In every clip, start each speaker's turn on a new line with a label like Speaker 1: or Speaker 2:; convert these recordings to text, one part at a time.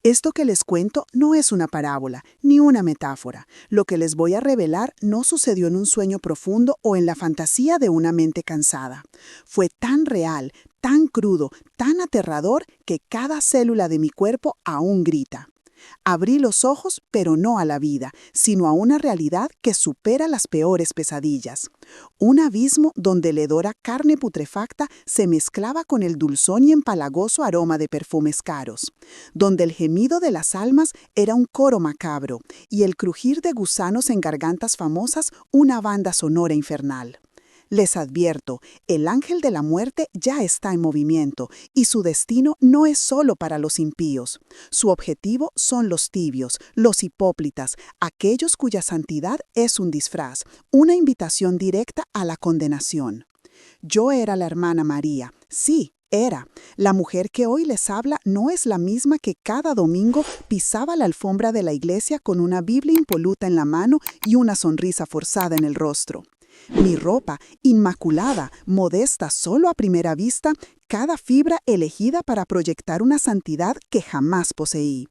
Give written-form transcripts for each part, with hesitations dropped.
Speaker 1: Esto que les cuento no es una parábola, ni una metáfora. Lo que les voy a revelar no sucedió en un sueño profundo o en la fantasía de una mente cansada. Fue tan real, tan crudo, tan aterrador que cada célula de mi cuerpo aún grita. Abrí los ojos, pero no a la vida, sino a una realidad que supera las peores pesadillas. Un abismo donde la hedora carne putrefacta se mezclaba con el dulzón y empalagoso aroma de perfumes caros. Donde el gemido de las almas era un coro macabro y el crujir de gusanos en gargantas famosas una banda sonora infernal. Les advierto, el ángel de la muerte ya está en movimiento y su destino no es solo para los impíos. Su objetivo son los tibios, los hipócritas, aquellos cuya santidad es un disfraz, una invitación directa a la condenación. Yo era la hermana María, sí, era. La mujer que hoy les habla no es la misma que cada domingo pisaba la alfombra de la iglesia con una Biblia impoluta en la mano y una sonrisa forzada en el rostro. Mi ropa, inmaculada, modesta solo a primera vista, cada fibra elegida para proyectar una santidad que jamás poseí.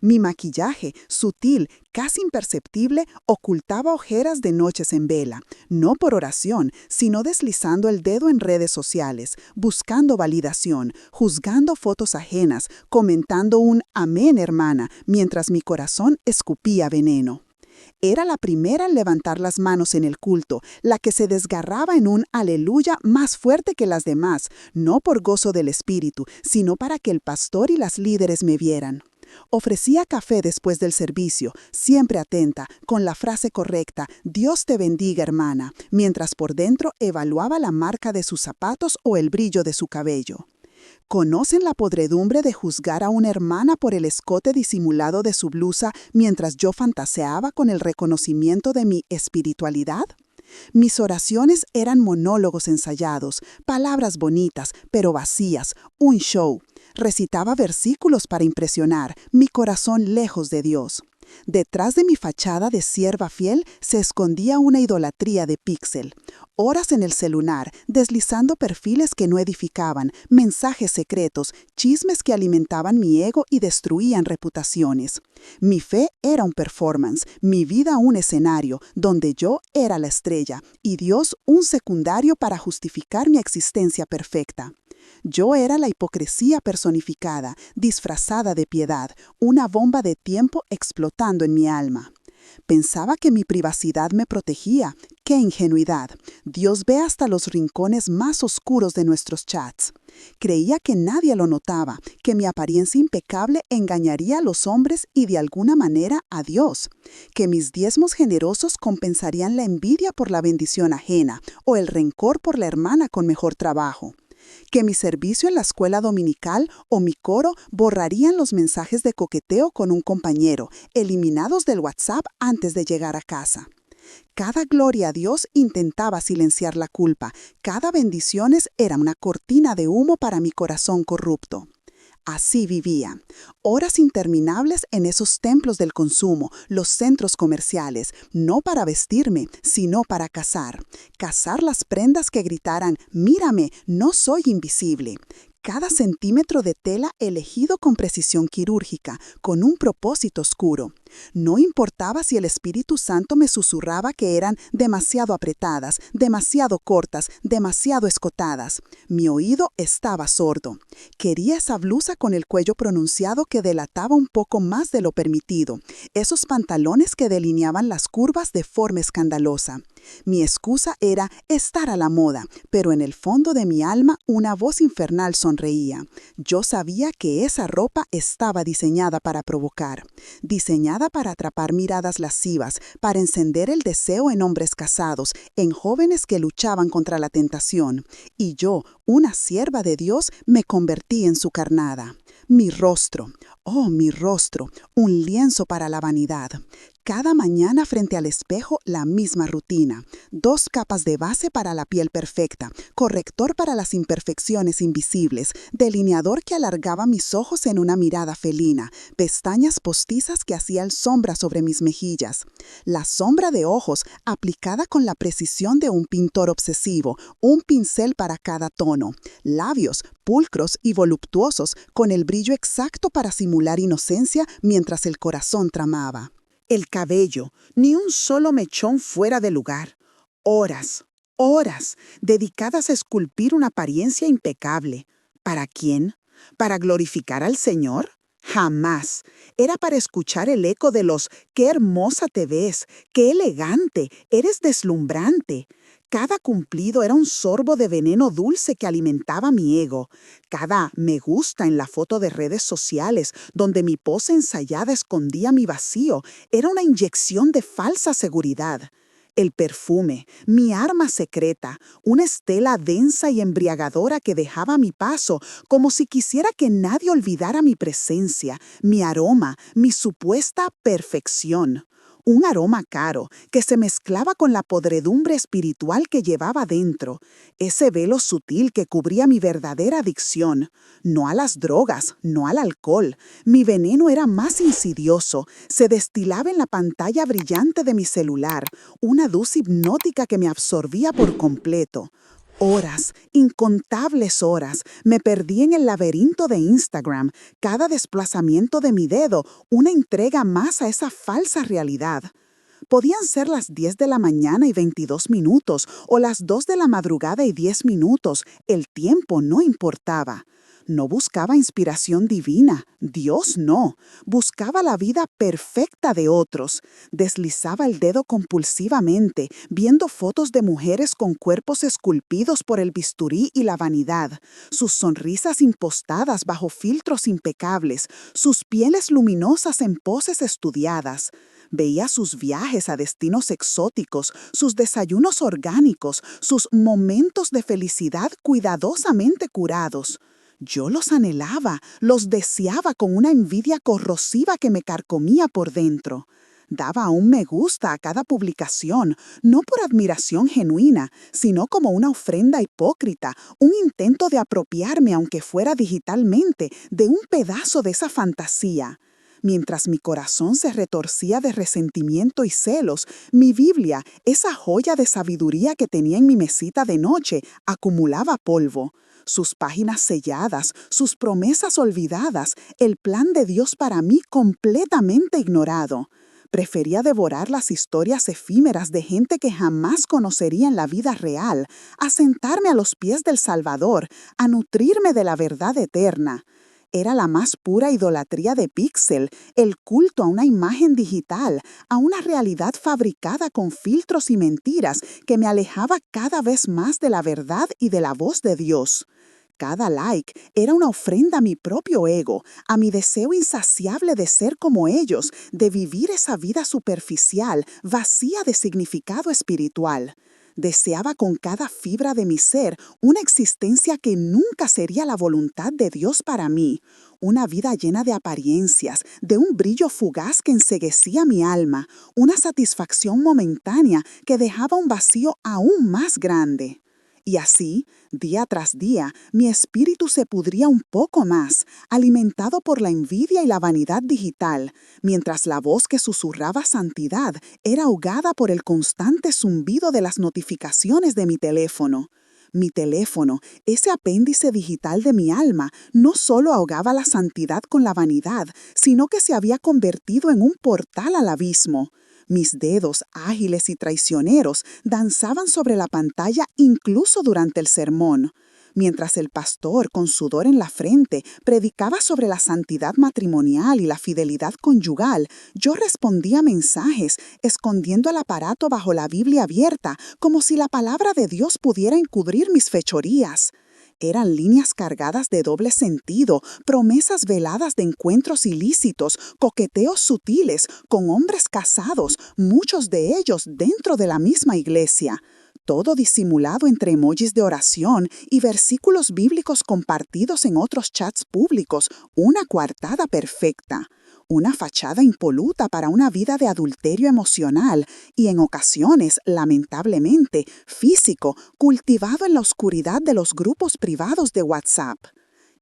Speaker 1: Mi maquillaje, sutil, casi imperceptible, ocultaba ojeras de noches en vela, no por oración, sino deslizando el dedo en redes sociales, buscando validación, juzgando fotos ajenas, comentando un amén, hermana, mientras mi corazón escupía veneno. Era la primera en levantar las manos en el culto, la que se desgarraba en un aleluya más fuerte que las demás, no por gozo del espíritu, sino para que el pastor y las líderes me vieran. Ofrecía café después del servicio, siempre atenta, con la frase correcta, Dios te bendiga, hermana, mientras por dentro evaluaba la marca de sus zapatos o el brillo de su cabello. ¿Conocen la podredumbre de juzgar a una hermana por el escote disimulado de su blusa mientras yo fantaseaba con el reconocimiento de mi espiritualidad? Mis oraciones eran monólogos ensayados, palabras bonitas, pero vacías, un show. Recitaba versículos para impresionar, mi corazón lejos de Dios. Detrás de mi fachada de sierva fiel se escondía una idolatría de píxel. Horas en el celular, deslizando perfiles que no edificaban, mensajes secretos, chismes que alimentaban mi ego y destruían reputaciones. Mi fe era un performance, mi vida un escenario, donde yo era la estrella y Dios un secundario para justificar mi existencia perfecta. Yo era la hipocresía personificada, disfrazada de piedad, una bomba de tiempo explotando en mi alma. Pensaba que mi privacidad me protegía. ¡Qué ingenuidad! Dios ve hasta los rincones más oscuros de nuestros chats. Creía que nadie lo notaba, que mi apariencia impecable engañaría a los hombres y de alguna manera a Dios, que mis diezmos generosos compensarían la envidia por la bendición ajena o el rencor por la hermana con mejor trabajo. Que mi servicio en la escuela dominical o mi coro borrarían los mensajes de coqueteo con un compañero, eliminados del WhatsApp antes de llegar a casa. Cada gloria a Dios intentaba silenciar la culpa, cada bendiciones era una cortina de humo para mi corazón corrupto. Así vivía. Horas interminables en esos templos del consumo, los centros comerciales, no para vestirme, sino para cazar. Cazar las prendas que gritaran, mírame, no soy invisible. Cada centímetro de tela elegido con precisión quirúrgica, con un propósito oscuro. No importaba si el Espíritu Santo me susurraba que eran demasiado apretadas, demasiado cortas, demasiado escotadas. Mi oído estaba sordo. Quería esa blusa con el cuello pronunciado que delataba un poco más de lo permitido. Esos pantalones que delineaban las curvas de forma escandalosa. Mi excusa era estar a la moda, pero en el fondo de mi alma una voz infernal sonreía. Yo sabía que esa ropa estaba diseñada para provocar, diseñada para atrapar miradas lascivas, para encender el deseo en hombres casados, en jóvenes que luchaban contra la tentación. Y yo, una sierva de Dios, me convertí en su carnada. Mi rostro, oh mi rostro, un lienzo para la vanidad. Cada mañana frente al espejo la misma rutina. 2 capas de base para la piel perfecta, corrector para las imperfecciones invisibles, delineador que alargaba mis ojos en una mirada felina, pestañas postizas que hacían sombra sobre mis mejillas. La sombra de ojos aplicada con la precisión de un pintor obsesivo, un pincel para cada tono. Labios pulcros y voluptuosos con el brillo exacto para simular disimular inocencia mientras el corazón tramaba. El cabello, ni un solo mechón fuera de lugar. Horas, horas, dedicadas a esculpir una apariencia impecable. ¿Para quién? ¿Para glorificar al Señor? Jamás. Era para escuchar el eco de los «qué hermosa te ves», «qué elegante», «eres deslumbrante». Cada cumplido era un sorbo de veneno dulce que alimentaba mi ego. Cada me gusta en la foto de redes sociales, donde mi pose ensayada escondía mi vacío, era una inyección de falsa seguridad. El perfume, mi arma secreta, una estela densa y embriagadora que dejaba a mi paso, como si quisiera que nadie olvidara mi presencia, mi aroma, mi supuesta perfección. Un aroma caro que se mezclaba con la podredumbre espiritual que llevaba dentro, ese velo sutil que cubría mi verdadera adicción. No a las drogas, no al alcohol. Mi veneno era más insidioso, se destilaba en la pantalla brillante de mi celular, una luz hipnótica que me absorbía por completo. Horas, incontables horas, me perdí en el laberinto de Instagram, cada desplazamiento de mi dedo, una entrega más a esa falsa realidad. Podían ser las 10 de la mañana y 22 minutos, o las 2 de la madrugada y 10 minutos, el tiempo no importaba. No buscaba inspiración divina, Dios no. Buscaba la vida perfecta de otros. Deslizaba el dedo compulsivamente, viendo fotos de mujeres con cuerpos esculpidos por el bisturí y la vanidad, sus sonrisas impostadas bajo filtros impecables, sus pieles luminosas en poses estudiadas. Veía sus viajes a destinos exóticos, sus desayunos orgánicos, sus momentos de felicidad cuidadosamente curados. Yo los anhelaba, los deseaba con una envidia corrosiva que me carcomía por dentro. Daba un me gusta a cada publicación, no por admiración genuina, sino como una ofrenda hipócrita, un intento de apropiarme, aunque fuera digitalmente, de un pedazo de esa fantasía. Mientras mi corazón se retorcía de resentimiento y celos, mi Biblia, esa joya de sabiduría que tenía en mi mesita de noche, acumulaba polvo. Sus páginas selladas, sus promesas olvidadas, el plan de Dios para mí completamente ignorado. Prefería devorar las historias efímeras de gente que jamás conocería en la vida real, a sentarme a los pies del Salvador, a nutrirme de la verdad eterna. Era la más pura idolatría de píxel, el culto a una imagen digital, a una realidad fabricada con filtros y mentiras que me alejaba cada vez más de la verdad y de la voz de Dios. Cada like era una ofrenda a mi propio ego, a mi deseo insaciable de ser como ellos, de vivir esa vida superficial, vacía de significado espiritual. Deseaba con cada fibra de mi ser una existencia que nunca sería la voluntad de Dios para mí, una vida llena de apariencias, de un brillo fugaz que enceguecía mi alma, una satisfacción momentánea que dejaba un vacío aún más grande. Y así, día tras día, mi espíritu se pudría un poco más, alimentado por la envidia y la vanidad digital, mientras la voz que susurraba santidad era ahogada por el constante zumbido de las notificaciones de mi teléfono. Mi teléfono, ese apéndice digital de mi alma, no solo ahogaba la santidad con la vanidad, sino que se había convertido en un portal al abismo. Mis dedos, ágiles y traicioneros, danzaban sobre la pantalla incluso durante el sermón. Mientras el pastor, con sudor en la frente, predicaba sobre la santidad matrimonial y la fidelidad conyugal, yo respondía mensajes, escondiendo el aparato bajo la Biblia abierta, como si la palabra de Dios pudiera encubrir mis fechorías. Eran líneas cargadas de doble sentido, promesas veladas de encuentros ilícitos, coqueteos sutiles con hombres casados, muchos de ellos dentro de la misma iglesia. Todo disimulado entre emojis de oración y versículos bíblicos compartidos en otros chats públicos, una coartada perfecta. Una fachada impoluta para una vida de adulterio emocional y en ocasiones, lamentablemente, físico, cultivado en la oscuridad de los grupos privados de WhatsApp.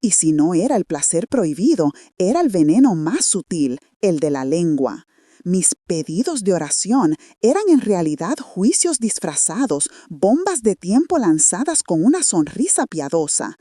Speaker 1: Y si no era el placer prohibido, era el veneno más sutil, el de la lengua. Mis pedidos de oración eran en realidad juicios disfrazados, bombas de tiempo lanzadas con una sonrisa piadosa.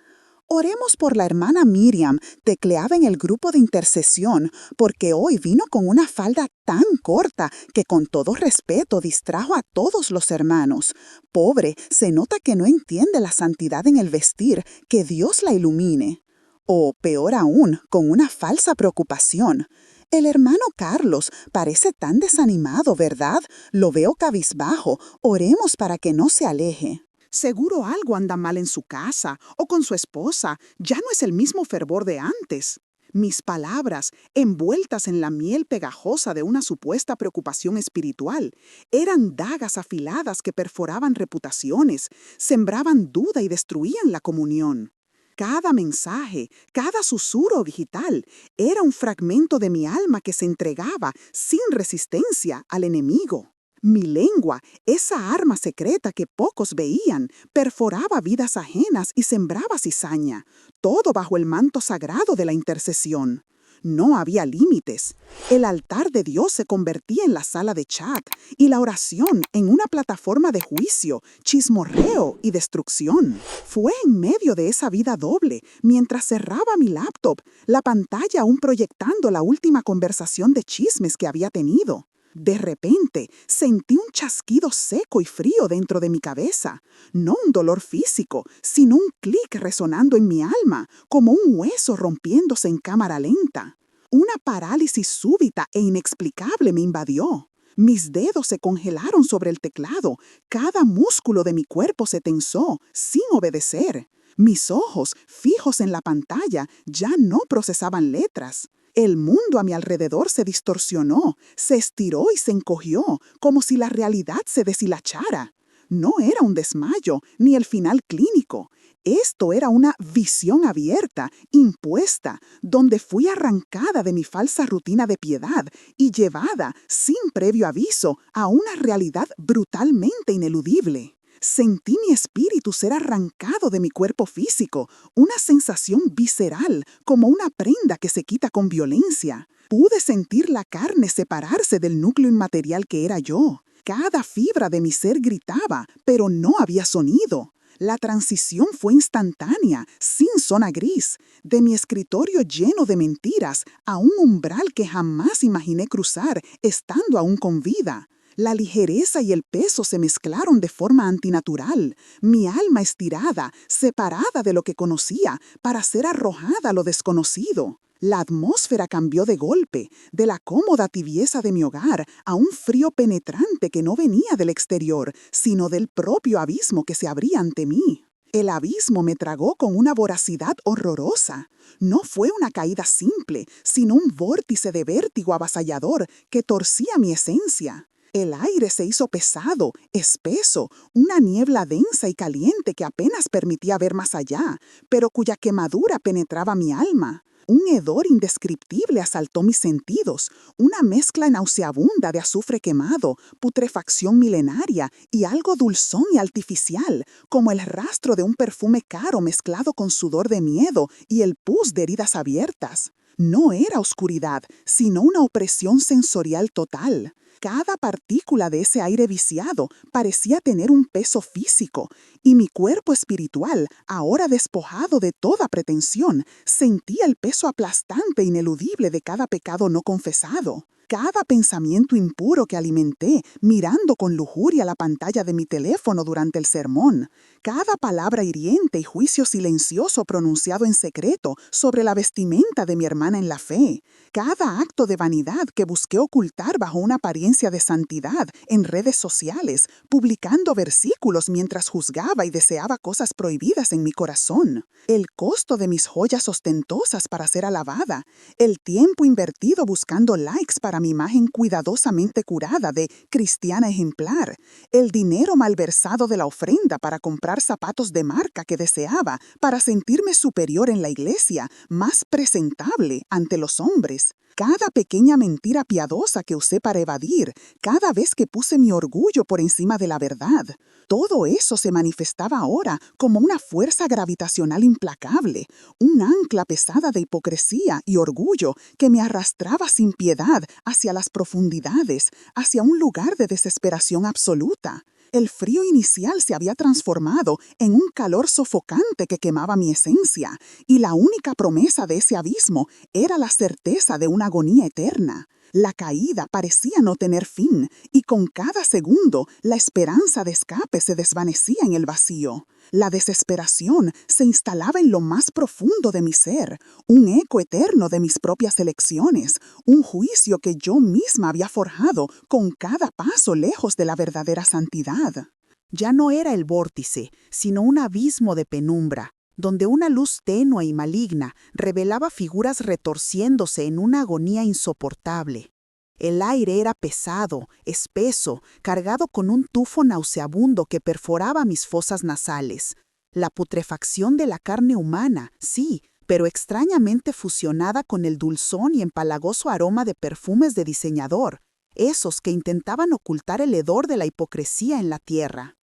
Speaker 1: Oremos por la hermana Miriam, tecleaba en el grupo de intercesión, porque hoy vino con una falda tan corta que con todo respeto distrajo a todos los hermanos. Pobre, se nota que no entiende la santidad en el vestir, que Dios la ilumine. O, peor aún, con una falsa preocupación. El hermano Carlos parece tan desanimado, ¿verdad? Lo veo cabizbajo. Oremos para que no se aleje. Seguro algo anda mal en su casa o con su esposa. Ya no es el mismo fervor de antes. Mis palabras, envueltas en la miel pegajosa de una supuesta preocupación espiritual, eran dagas afiladas que perforaban reputaciones, sembraban duda y destruían la comunión. Cada mensaje, cada susurro digital, era un fragmento de mi alma que se entregaba sin resistencia al enemigo. Mi lengua, esa arma secreta que pocos veían, perforaba vidas ajenas y sembraba cizaña, todo bajo el manto sagrado de la intercesión. No había límites. El altar de Dios se convertía en la sala de chat y la oración en una plataforma de juicio, chismorreo y destrucción. Fue en medio de esa vida doble, mientras cerraba mi laptop, la pantalla aún proyectando la última conversación de chismes que había tenido. De repente, sentí un chasquido seco y frío dentro de mi cabeza. No un dolor físico, sino un clic resonando en mi alma, como un hueso rompiéndose en cámara lenta. Una parálisis súbita e inexplicable me invadió. Mis dedos se congelaron sobre el teclado. Cada músculo de mi cuerpo se tensó, sin obedecer. Mis ojos, fijos en la pantalla, ya no procesaban letras. El mundo a mi alrededor se distorsionó, se estiró y se encogió, como si la realidad se deshilachara. No era un desmayo, ni el final clínico. Esto era una visión abierta, impuesta, donde fui arrancada de mi falsa rutina de piedad y llevada, sin previo aviso, a una realidad brutalmente ineludible. Sentí mi espíritu ser arrancado de mi cuerpo físico, una sensación visceral, como una prenda que se quita con violencia. Pude sentir la carne separarse del núcleo inmaterial que era yo. Cada fibra de mi ser gritaba, pero no había sonido. La transición fue instantánea, sin zona gris, de mi escritorio lleno de mentiras a un umbral que jamás imaginé cruzar, estando aún con vida. La ligereza y el peso se mezclaron de forma antinatural, mi alma estirada, separada de lo que conocía, para ser arrojada a lo desconocido. La atmósfera cambió de golpe, de la cómoda tibieza de mi hogar a un frío penetrante que no venía del exterior, sino del propio abismo que se abría ante mí. El abismo me tragó con una voracidad horrorosa. No fue una caída simple, sino un vórtice de vértigo avasallador que torcía mi esencia. El aire se hizo pesado, espeso, una niebla densa y caliente que apenas permitía ver más allá, pero cuya quemadura penetraba mi alma. Un hedor indescriptible asaltó mis sentidos, una mezcla nauseabunda de azufre quemado, putrefacción milenaria y algo dulzón y artificial, como el rastro de un perfume caro mezclado con sudor de miedo y el pus de heridas abiertas. No era oscuridad, sino una opresión sensorial total. Cada partícula de ese aire viciado parecía tener un peso físico, y mi cuerpo espiritual, ahora despojado de toda pretensión, sentía el peso aplastante e ineludible de cada pecado no confesado. Cada pensamiento impuro que alimenté mirando con lujuria la pantalla de mi teléfono durante el sermón, cada palabra hiriente y juicio silencioso pronunciado en secreto sobre la vestimenta de mi hermana en la fe, cada acto de vanidad que busqué ocultar bajo una apariencia de santidad en redes sociales, publicando versículos mientras juzgaba y deseaba cosas prohibidas en mi corazón, el costo de mis joyas ostentosas para ser alabada, el tiempo invertido buscando likes para mi imagen cuidadosamente curada de cristiana ejemplar, el dinero malversado de la ofrenda para comprar zapatos de marca que deseaba para sentirme superior en la iglesia, más presentable ante los hombres. Cada pequeña mentira piadosa que usé para evadir, cada vez que puse mi orgullo por encima de la verdad, todo eso se manifestaba ahora como una fuerza gravitacional implacable, un ancla pesada de hipocresía y orgullo que me arrastraba sin piedad hacia las profundidades, hacia un lugar de desesperación absoluta.
Speaker 2: El frío inicial se había transformado en un calor sofocante que quemaba mi esencia, y la única promesa de ese abismo era la certeza de una agonía eterna. La caída parecía no tener fin, y con cada segundo la esperanza de escape se desvanecía en el vacío. La desesperación se instalaba en lo más profundo de mi ser, un eco eterno de mis propias elecciones, un juicio que yo misma había forjado con cada paso lejos de la verdadera santidad.
Speaker 1: Ya no era el vórtice, sino un abismo de penumbra, donde una luz tenue y maligna revelaba figuras retorciéndose en una agonía insoportable. El aire era pesado, espeso, cargado con un tufo nauseabundo que perforaba mis fosas nasales. La putrefacción de la carne humana, sí, pero extrañamente fusionada con el dulzón y empalagoso aroma de perfumes de diseñador, esos que intentaban ocultar el hedor de la hipocresía en la tierra.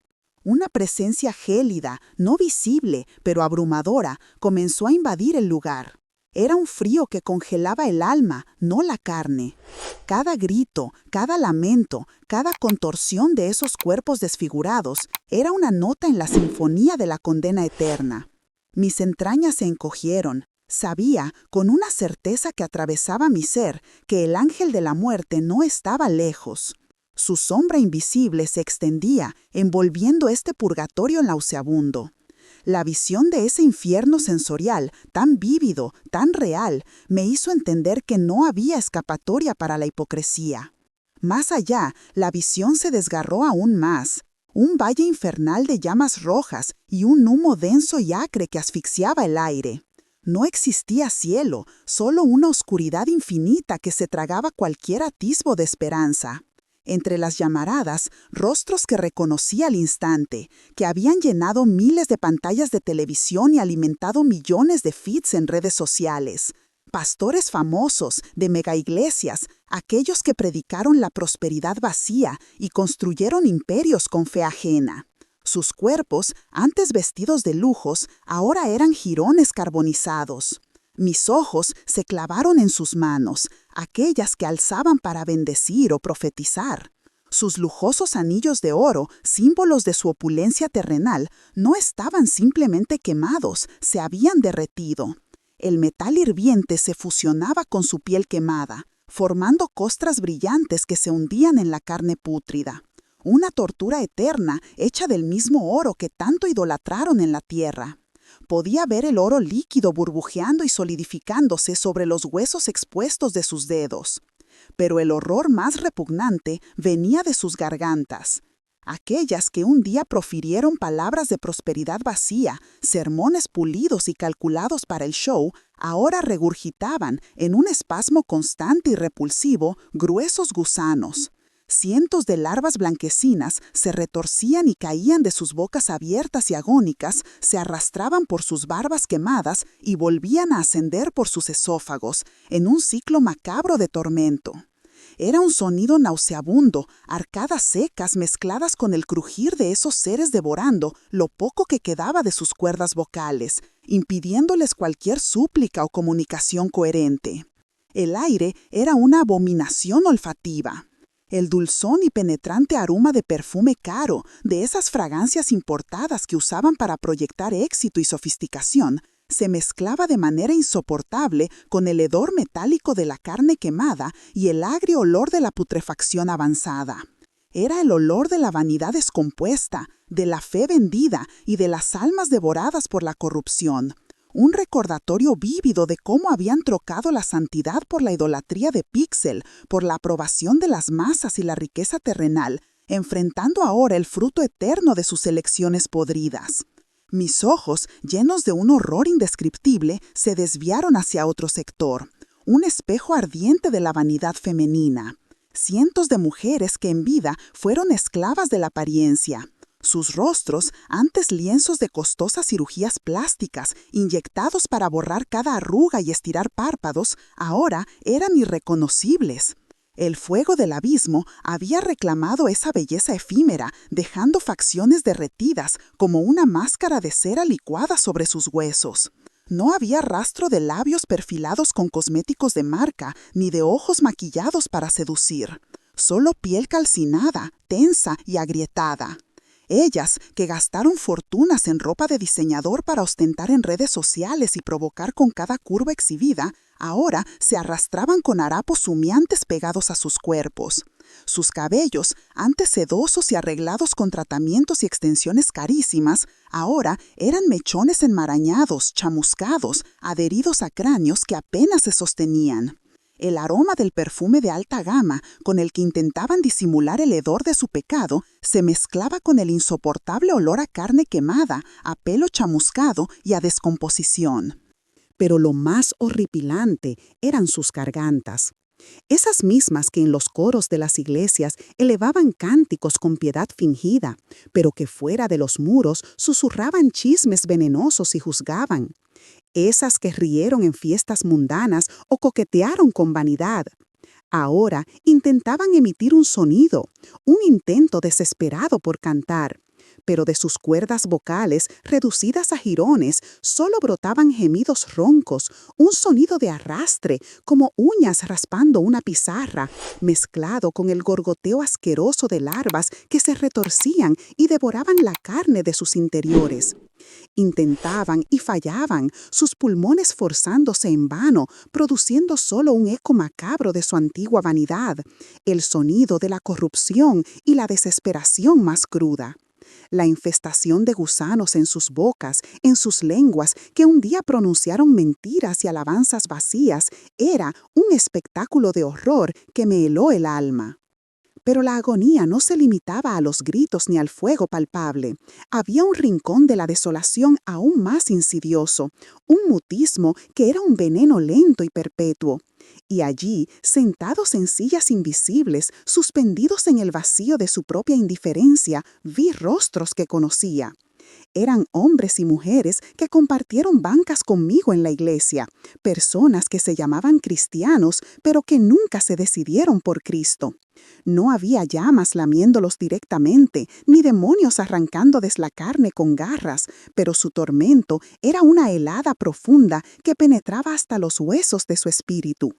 Speaker 1: Una presencia gélida, no visible, pero abrumadora, comenzó a invadir el lugar. Era un frío que congelaba el alma, no la carne. Cada grito, cada lamento, cada contorsión de esos cuerpos desfigurados era una nota en la sinfonía de la condena eterna. Mis entrañas se encogieron. Sabía, con una certeza que atravesaba mi ser, que el ángel de la muerte no estaba lejos. Su sombra invisible se extendía, envolviendo este purgatorio nauseabundo. La visión de ese infierno sensorial, tan vívido, tan real, me hizo entender que no había escapatoria para la hipocresía. Más allá, la visión se desgarró aún más. Un valle infernal de llamas rojas y un humo denso y acre que asfixiaba el aire. No existía cielo, solo una oscuridad infinita que se tragaba cualquier atisbo de esperanza. Entre las llamaradas, rostros que reconocí al instante, que habían llenado miles de pantallas de televisión y alimentado millones de feeds en redes sociales. Pastores famosos, de megaiglesias, aquellos que predicaron la prosperidad vacía y construyeron imperios con fe ajena. Sus cuerpos, antes vestidos de lujos, ahora eran jirones carbonizados. Mis ojos se clavaron en sus manos, aquellas que alzaban para bendecir o profetizar. Sus lujosos anillos de oro, símbolos de su opulencia terrenal, no estaban simplemente quemados, se habían derretido. El metal hirviente se fusionaba con su piel quemada, formando costras brillantes que se hundían en la carne pútrida. Una tortura eterna hecha del mismo oro que tanto idolatraron en la tierra. Podía ver el oro líquido burbujeando y solidificándose sobre los huesos expuestos de sus dedos. Pero el horror más repugnante venía de sus gargantas. Aquellas que un día profirieron palabras de prosperidad vacía, sermones pulidos y calculados para el show, ahora regurgitaban, en un espasmo constante y repulsivo, gruesos gusanos. Cientos de larvas blanquecinas se retorcían y caían de sus bocas abiertas y agónicas, se arrastraban por sus barbas quemadas y volvían a ascender por sus esófagos, en un ciclo macabro de tormento. Era un sonido nauseabundo, arcadas secas mezcladas con el crujir de esos seres devorando lo poco que quedaba de sus cuerdas vocales, impidiéndoles cualquier súplica o comunicación coherente. El aire era una abominación olfativa. El dulzón y penetrante aroma de perfume caro, de esas fragancias importadas que usaban para proyectar éxito y sofisticación, se mezclaba de manera insoportable con el hedor metálico de la carne quemada y el agrio olor de la putrefacción avanzada. Era el olor de la vanidad descompuesta, de la fe vendida y de las almas devoradas por la corrupción. Un recordatorio vívido de cómo habían trocado la santidad por la idolatría de píxel, por la aprobación de las masas y la riqueza terrenal, enfrentando ahora el fruto eterno de sus elecciones podridas. Mis ojos, llenos de un horror indescriptible, se desviaron hacia otro sector, un espejo ardiente de la vanidad femenina. Cientos de mujeres que en vida fueron esclavas de la apariencia. Sus rostros, antes lienzos de costosas cirugías plásticas, inyectados para borrar cada arruga y estirar párpados, ahora eran irreconocibles. El fuego del abismo había reclamado esa belleza efímera, dejando facciones derretidas como una máscara de cera licuada sobre sus huesos. No había rastro de labios perfilados con cosméticos de marca, ni de ojos maquillados para seducir. Solo piel calcinada, tensa y agrietada.
Speaker 2: Ellas, que gastaron fortunas en ropa de diseñador para ostentar en redes sociales y provocar con cada curva exhibida, ahora se arrastraban con harapos humeantes pegados a sus cuerpos. Sus cabellos, antes sedosos y arreglados con tratamientos y extensiones carísimas, ahora eran mechones enmarañados, chamuscados, adheridos a cráneos que apenas se sostenían. El aroma del perfume de alta gama, con el que intentaban disimular el hedor de su pecado, se mezclaba con el insoportable olor a carne quemada, a pelo chamuscado y a descomposición.
Speaker 1: Pero lo más horripilante eran sus gargantas. Esas mismas que en los coros de las iglesias elevaban cánticos con piedad fingida, pero que fuera de los muros susurraban chismes venenosos y juzgaban. Esas que rieron en fiestas mundanas o coquetearon con vanidad. Ahora intentaban emitir un sonido, un intento desesperado por cantar. Pero de sus cuerdas vocales, reducidas a jirones, solo brotaban gemidos roncos, un sonido de arrastre, como uñas raspando una pizarra, mezclado con el gorgoteo asqueroso de larvas que se retorcían y devoraban la carne de sus interiores. Intentaban y fallaban, sus pulmones forzándose en vano, produciendo solo un eco macabro de su antigua vanidad, el sonido de la corrupción y la desesperación más cruda. La infestación de gusanos en sus bocas, en sus lenguas, que un día pronunciaron mentiras y alabanzas vacías, era un espectáculo de horror que me heló el alma. Pero la agonía no se limitaba a los gritos ni al fuego palpable. Había un rincón de la desolación aún más insidioso, un mutismo que era un veneno lento y perpetuo. Y allí, sentados en sillas invisibles, suspendidos en el vacío de su propia indiferencia, vi rostros que conocía. Eran hombres y mujeres que compartieron bancas conmigo en la iglesia, personas que se llamaban cristianos, pero que nunca se decidieron por Cristo. No había llamas lamiéndolos directamente, ni demonios arrancándoles la carne con garras, pero su tormento era una helada profunda que penetraba hasta los huesos de su espíritu.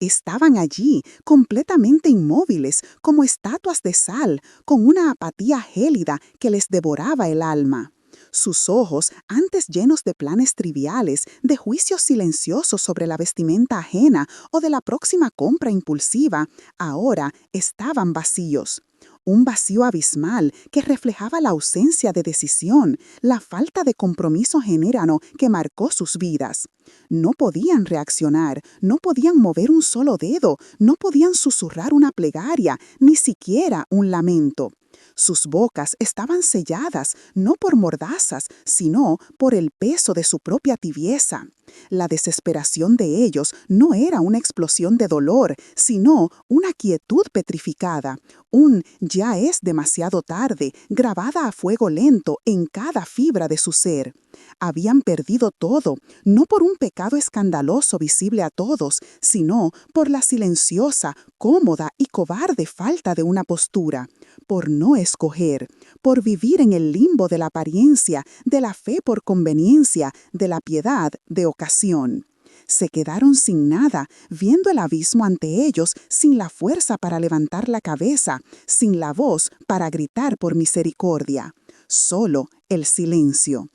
Speaker 1: Estaban allí, completamente inmóviles, como estatuas de sal, con una apatía gélida que les devoraba el alma. Sus ojos, antes llenos de planes triviales, de juicios silenciosos sobre la vestimenta ajena o de la próxima compra impulsiva, ahora estaban vacíos. Un vacío abismal que reflejaba la ausencia de decisión, la falta de compromiso genuino que marcó sus vidas. No podían reaccionar, no podían mover un solo dedo, no podían susurrar una plegaria, ni siquiera un lamento. Sus bocas estaban selladas, no por mordazas, sino por el peso de su propia tibieza. La desesperación de ellos no era una explosión de dolor, sino una quietud petrificada, un ya es demasiado tarde, grabada a fuego lento en cada fibra de su ser. Habían perdido todo, no por un pecado escandaloso visible a todos, sino por la silenciosa, cómoda y cobarde falta de una postura, por no escoger, por vivir en el limbo de la apariencia, de la fe por conveniencia, de la piedad de ocasión. Se quedaron sin nada, viendo el abismo ante ellos, sin la fuerza para levantar la cabeza, sin la voz para gritar por misericordia. Solo el silencio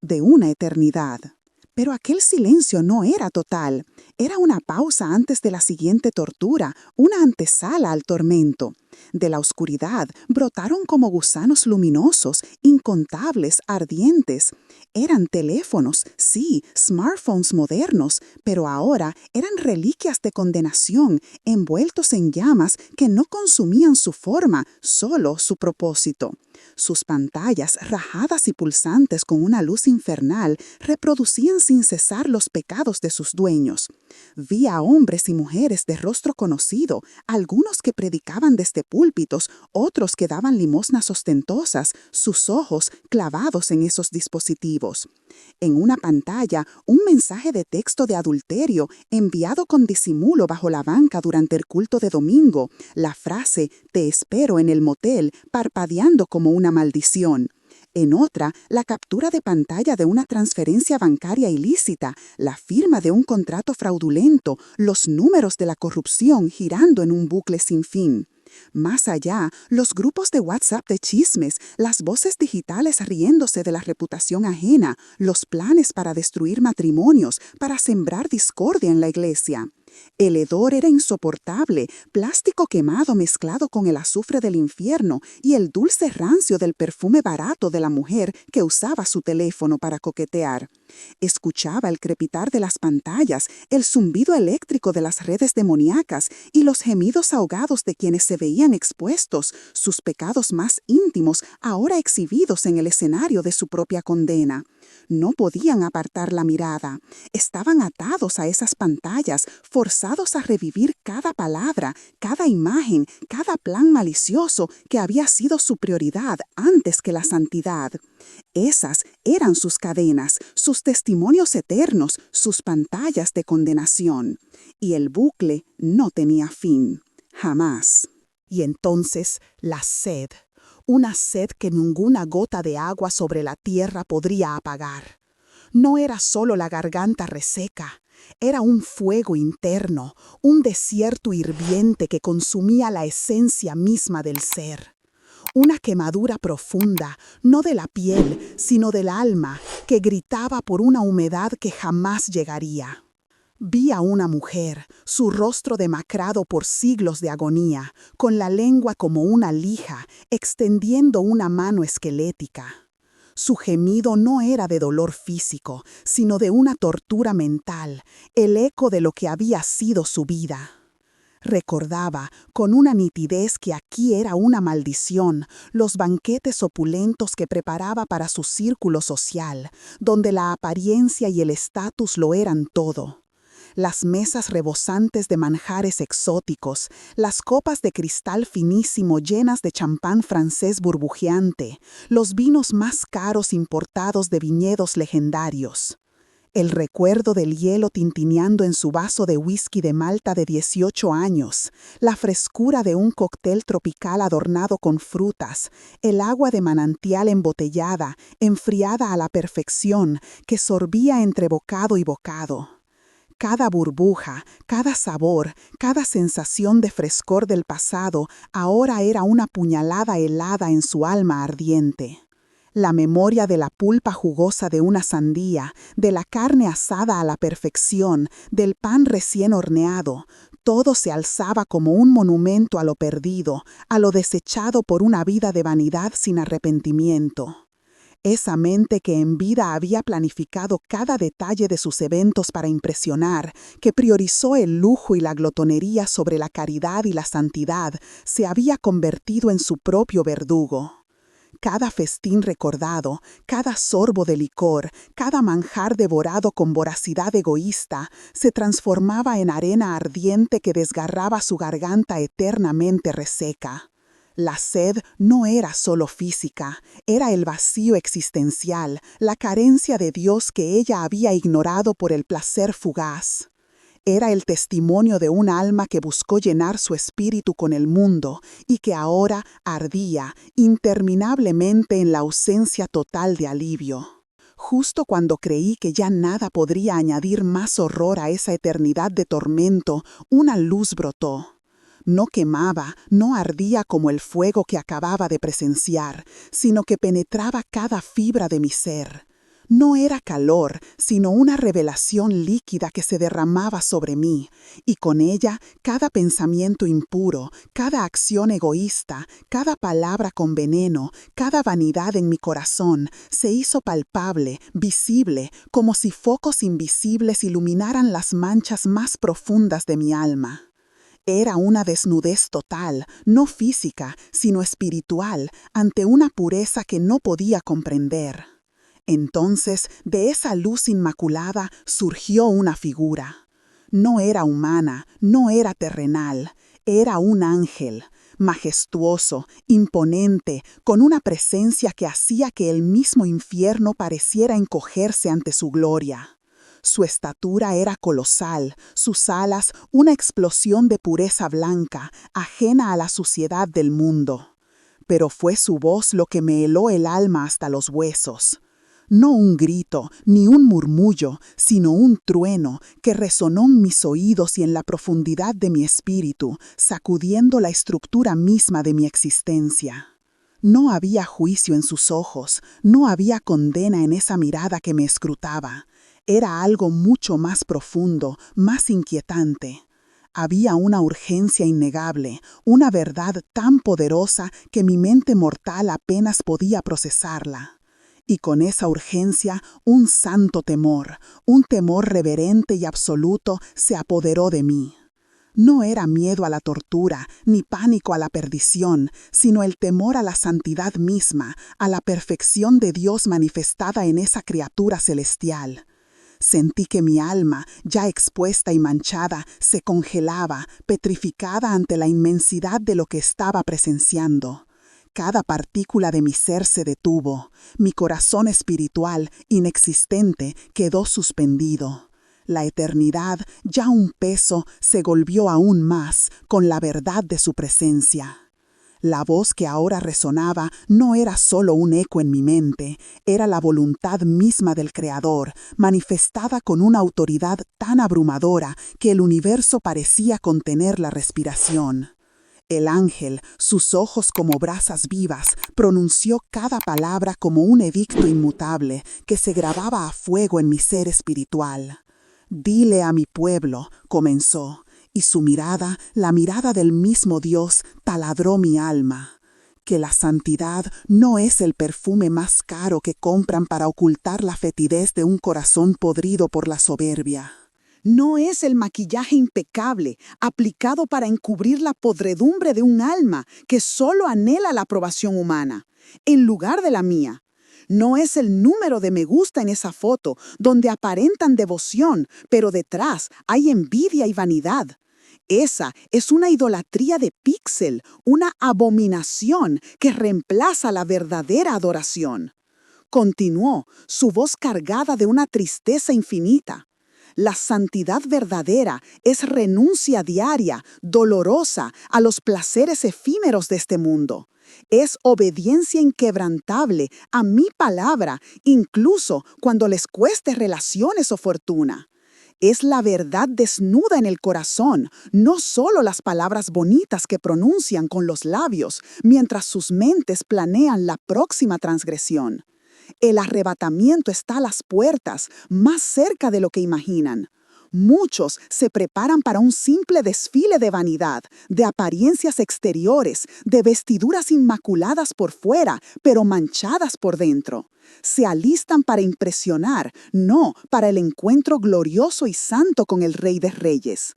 Speaker 1: de una eternidad. Pero aquel silencio no era total, era una pausa antes de la siguiente tortura, una antesala al tormento. De la oscuridad brotaron como gusanos luminosos, incontables, ardientes. Eran teléfonos, sí, smartphones modernos, pero ahora eran reliquias de condenación, envueltos en llamas que no consumían su forma, solo su propósito. Sus pantallas, rajadas y pulsantes con una luz infernal, reproducían sin cesar los pecados de sus dueños. Vi a hombres y mujeres de rostro conocido, algunos que predicaban desde púlpitos, otros que daban limosnas ostentosas, sus ojos clavados en esos dispositivos. En una pantalla, un mensaje de texto de adulterio enviado con disimulo bajo la banca durante el culto de domingo, la frase «Te espero en el motel» parpadeando como una maldición. En otra, la captura de pantalla de una transferencia bancaria ilícita, la firma de un contrato fraudulento, los números de la corrupción girando en un bucle sin fin.
Speaker 2: Más allá, los grupos de WhatsApp de chismes, las voces digitales riéndose de la reputación ajena, los planes para destruir matrimonios, para sembrar discordia en la iglesia. El hedor era insoportable, plástico quemado mezclado con el azufre del infierno y el dulce rancio del perfume barato de la mujer que usaba su teléfono para coquetear. Escuchaba el crepitar de las pantallas, el zumbido eléctrico de las redes demoníacas y los gemidos ahogados de quienes se veían expuestos, sus pecados más íntimos ahora exhibidos en el escenario de su propia condena. No podían apartar la mirada. Estaban atados a esas pantallas, forzados a revivir cada palabra, cada imagen, cada plan malicioso que había sido su prioridad antes que la santidad. Esas eran sus cadenas, sus testimonios eternos, sus pantallas de condenación. Y el bucle no tenía fin. Jamás.
Speaker 1: Y entonces la sed. Una sed que ninguna gota de agua sobre la tierra podría apagar. No era solo la garganta reseca, era un fuego interno, un desierto hirviente que consumía la esencia misma del ser. Una quemadura profunda, no de la piel, sino del alma, que gritaba por una humedad que jamás llegaría. Vi a una mujer, su rostro demacrado por siglos de agonía, con la lengua como una lija, extendiendo una mano esquelética. Su gemido no era de dolor físico, sino de una tortura mental, el eco de lo que había sido su vida. Recordaba, con una nitidez que aquí era una maldición, los banquetes opulentos que preparaba para su círculo social, donde la apariencia y el estatus lo eran todo. Las mesas rebosantes de manjares exóticos, las copas de cristal finísimo llenas de champán francés burbujeante, los vinos más caros importados de viñedos legendarios. El recuerdo del hielo tintineando en su vaso de whisky de Malta de 18 años, la frescura de un cóctel tropical adornado con frutas, el agua de manantial embotellada, enfriada a la perfección, que sorbía entre bocado y bocado. Cada burbuja, cada sabor, cada sensación de frescor del pasado ahora era una puñalada helada en su alma ardiente. La memoria de la pulpa jugosa de una sandía, de la carne asada a la perfección, del pan recién horneado, todo se alzaba como un monumento a lo perdido, a lo desechado por una vida de vanidad sin arrepentimiento. Esa mente que en vida había planificado cada detalle de sus eventos para impresionar, que priorizó el lujo y la glotonería sobre la caridad y la santidad, se había convertido en su propio verdugo. Cada festín recordado, cada sorbo de licor, cada manjar devorado con voracidad egoísta, se transformaba en arena ardiente que desgarraba su garganta eternamente reseca. La sed no era solo física, era el vacío existencial, la carencia de Dios que ella había ignorado por el placer fugaz. Era el testimonio de un alma que buscó llenar su espíritu con el mundo y que ahora ardía interminablemente en la ausencia total de alivio. Justo cuando creí que ya nada podría añadir más horror a esa eternidad de tormento, una luz brotó. No quemaba, no ardía como el fuego que acababa de presenciar, sino que penetraba cada fibra de mi ser. No era calor, sino una revelación líquida que se derramaba sobre mí, y con ella cada pensamiento impuro, cada acción egoísta, cada palabra con veneno, cada vanidad en mi corazón, se hizo palpable, visible, como si focos invisibles iluminaran las manchas más profundas de mi alma. Era una desnudez total, no física, sino espiritual, ante una pureza que no podía comprender. Entonces, de esa luz inmaculada surgió una figura. No era humana, no era terrenal, era un ángel, majestuoso, imponente, con una presencia que hacía que el mismo infierno pareciera encogerse ante su gloria. Su estatura era colosal, sus alas una explosión de pureza blanca, ajena a la suciedad del mundo. Pero fue su voz lo que me heló el alma hasta los huesos.
Speaker 2: No un grito, ni un murmullo, sino un trueno que resonó en mis oídos y en la profundidad de mi espíritu, sacudiendo la estructura misma de mi existencia. No había juicio en sus ojos, no había condena en esa mirada que me escrutaba. Era algo mucho más profundo, más inquietante. Había una urgencia innegable, una verdad tan poderosa que mi mente mortal apenas podía procesarla. Y con esa urgencia, un santo temor, un temor reverente y absoluto se apoderó de mí. No era miedo a la tortura, ni pánico a la perdición, sino el temor a la santidad misma, a la perfección de Dios manifestada en esa criatura celestial. Sentí que mi alma, ya expuesta y manchada, se congelaba, petrificada ante la inmensidad de lo que estaba presenciando. Cada partícula de mi ser se detuvo. Mi corazón espiritual, inexistente, quedó suspendido. La eternidad, ya un peso, se golpeó aún más con la verdad de su presencia. La voz que ahora resonaba no era solo un eco en mi mente, era la voluntad misma del Creador, manifestada con una autoridad tan abrumadora que el universo parecía contener la respiración. El ángel, sus ojos como brasas vivas, pronunció cada palabra como un edicto inmutable que se grababa a fuego en mi ser espiritual. «Dile a mi pueblo», comenzó, y su mirada, la mirada del mismo Dios, taladró mi alma, «que la santidad no es el perfume más caro que compran para ocultar la fetidez de un corazón podrido por la soberbia».
Speaker 1: No es el maquillaje impecable, aplicado para encubrir la podredumbre de un alma que solo anhela la aprobación humana, en lugar de la mía. No es el número de me gusta en esa foto, donde aparentan devoción, pero detrás hay envidia y vanidad. Esa es una idolatría de píxel, una abominación que reemplaza la verdadera adoración. Continuó, su voz cargada de una tristeza infinita. La santidad verdadera es renuncia diaria, dolorosa, a los placeres efímeros de este mundo. Es obediencia inquebrantable a mi palabra, incluso cuando les cueste relaciones o fortuna. Es la verdad desnuda en el corazón, no solo las palabras bonitas que pronuncian con los labios, mientras sus mentes planean la próxima transgresión. El arrebatamiento está a las puertas, más cerca de lo que imaginan. Muchos se preparan para un simple desfile de vanidad, de apariencias exteriores, de vestiduras inmaculadas por fuera, pero manchadas por dentro. Se alistan para impresionar, no para el encuentro glorioso y santo con el Rey de Reyes.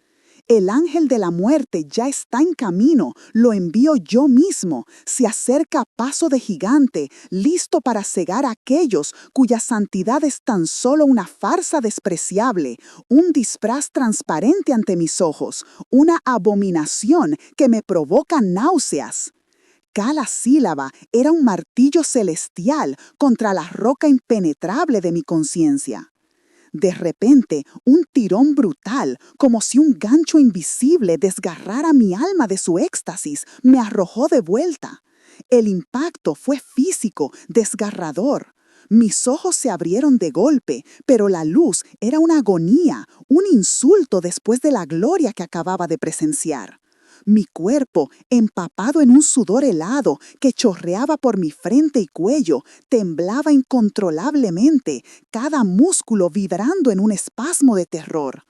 Speaker 1: El ángel de la muerte ya está en camino, lo envío yo mismo, se acerca a paso de gigante, listo para cegar a aquellos cuya santidad es tan solo una farsa despreciable, un disfraz transparente ante mis ojos, una abominación que me provoca náuseas. Cada sílaba era un martillo celestial contra la roca impenetrable de mi conciencia. De repente, un tirón brutal, como si un gancho invisible desgarrara mi alma de su éxtasis, me arrojó de vuelta. El impacto fue físico, desgarrador. Mis ojos se abrieron de golpe, pero la luz era una agonía, un insulto después de la gloria que acababa de presenciar. Mi cuerpo, empapado en un sudor helado que chorreaba por mi frente y cuello, temblaba incontrolablemente, cada músculo vibrando en un espasmo de terror.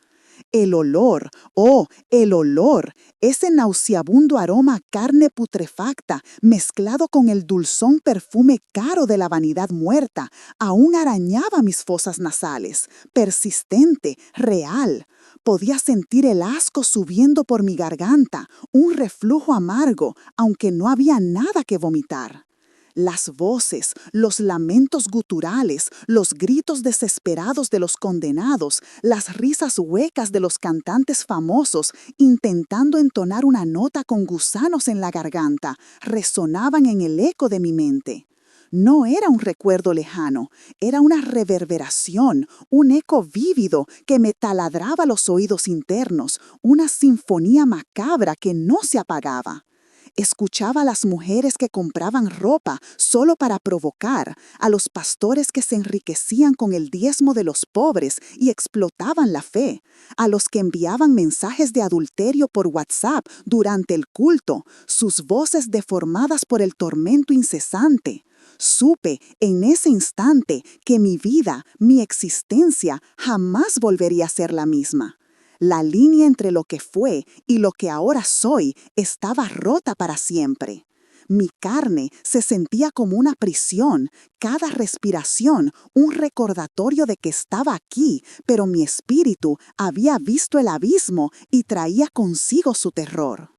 Speaker 1: El olor, oh, el olor, ese nauseabundo aroma a carne putrefacta, mezclado con el dulzón perfume caro de la vanidad muerta, aún arañaba mis fosas nasales, persistente, real. Podía sentir el asco subiendo por mi garganta, un reflujo amargo, aunque no había nada que vomitar. Las voces, los lamentos guturales, los gritos desesperados de los condenados, las risas huecas de los cantantes famosos intentando entonar una nota con gusanos en la garganta, resonaban en el eco de mi mente. No era un recuerdo lejano, era una reverberación, un eco vívido que me taladraba los oídos internos, una sinfonía macabra que no se apagaba. Escuchaba a las mujeres que compraban ropa solo para provocar, a los pastores que se enriquecían con el diezmo de los pobres y explotaban la fe, a los que enviaban mensajes de adulterio por WhatsApp durante el culto, sus voces deformadas por el tormento incesante. Supe en ese instante que mi vida, mi existencia, jamás volvería a ser la misma. La línea entre lo que fue y lo que ahora soy estaba rota para siempre. Mi carne se sentía como una prisión, cada respiración un recordatorio de que estaba aquí, pero mi espíritu había visto el abismo y traía consigo su terror.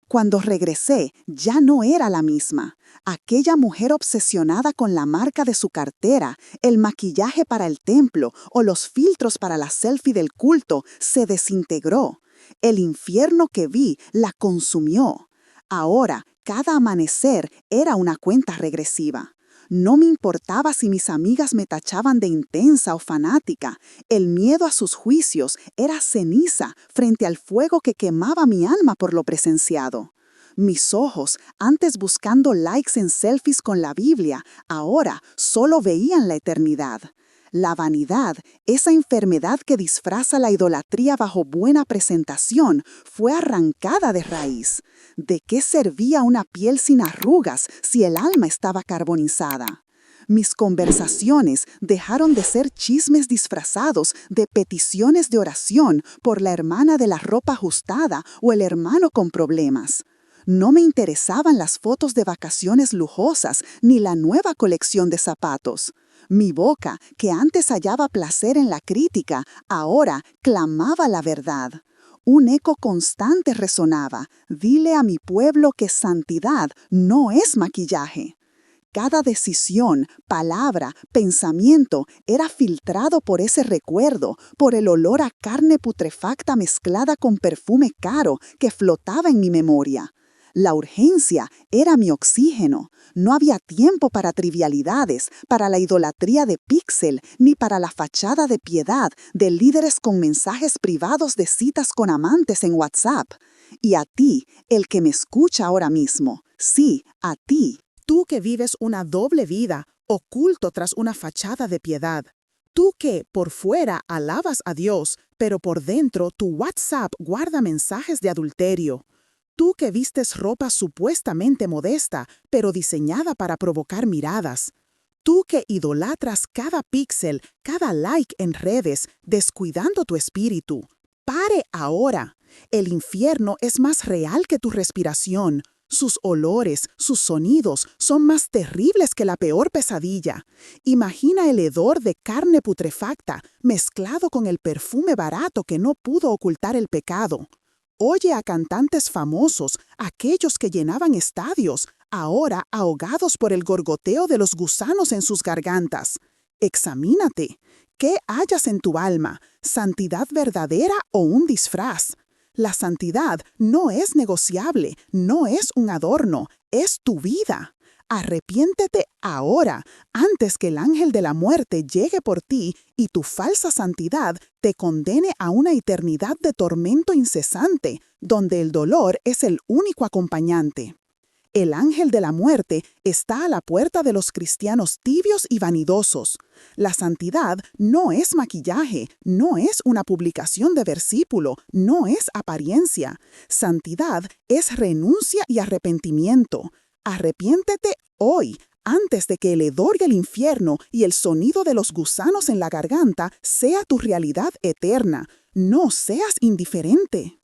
Speaker 1: Cuando regresé, ya no era la misma. Aquella mujer obsesionada con la marca de su cartera, el maquillaje para el templo o los filtros para la selfie del culto se desintegró. El infierno que vi la consumió. Ahora, cada amanecer era una cuenta regresiva. No me importaba si mis amigas me tachaban de intensa o fanática. El miedo a sus juicios era ceniza frente al fuego que quemaba mi alma por lo presenciado. Mis ojos, antes buscando likes en selfies con la Biblia, ahora solo veían la eternidad. La vanidad, esa enfermedad que disfraza la idolatría bajo buena presentación, fue arrancada de raíz. ¿De qué servía una piel sin arrugas si el alma estaba carbonizada? Mis conversaciones dejaron de ser chismes disfrazados de peticiones de oración por la hermana de la ropa ajustada o el hermano con problemas. No me interesaban las fotos de vacaciones lujosas ni la nueva colección de zapatos. Mi boca, que antes hallaba placer en la crítica, ahora clamaba la verdad. Un eco constante resonaba: dile a mi pueblo que santidad no es maquillaje. Cada decisión, palabra, pensamiento era filtrado por ese recuerdo, por el olor a carne putrefacta mezclada con perfume caro que flotaba en mi memoria. La urgencia era mi oxígeno. No había tiempo para trivialidades, para la idolatría de píxel, ni para la fachada de piedad de líderes con mensajes privados de citas con amantes en WhatsApp. Y a ti, el que me escucha ahora mismo, sí, a ti.
Speaker 3: Tú que vives una doble vida, oculto tras una fachada de piedad. Tú que, por fuera, alabas a Dios, pero por dentro tu WhatsApp guarda mensajes de adulterio. Tú que vistes ropa supuestamente modesta, pero diseñada para provocar miradas. Tú que idolatras cada píxel, cada like en redes, descuidando tu espíritu. ¡Pare ahora! El infierno es más real que tu respiración. Sus olores, sus sonidos son más terribles que la peor pesadilla. Imagina el hedor de carne putrefacta mezclado con el perfume barato que no pudo ocultar el pecado. Oye a cantantes famosos, aquellos que llenaban estadios, ahora ahogados por el gorgoteo de los gusanos en sus gargantas. Examínate. ¿Qué hallas en tu alma? ¿Santidad verdadera o un disfraz? La santidad no es negociable, no es un adorno, es tu vida. Arrepiéntete ahora, antes que el ángel de la muerte llegue por ti y tu falsa santidad te condene a una eternidad de tormento incesante, donde el dolor es el único acompañante. El ángel de la muerte está a la puerta de los cristianos tibios y vanidosos. La santidad no es maquillaje, no es una publicación de versículo, no es apariencia. Santidad es renuncia y arrepentimiento. Arrepiéntete hoy, antes de que el hedor del infierno y el sonido de los gusanos en la garganta sea tu realidad eterna. No seas indiferente.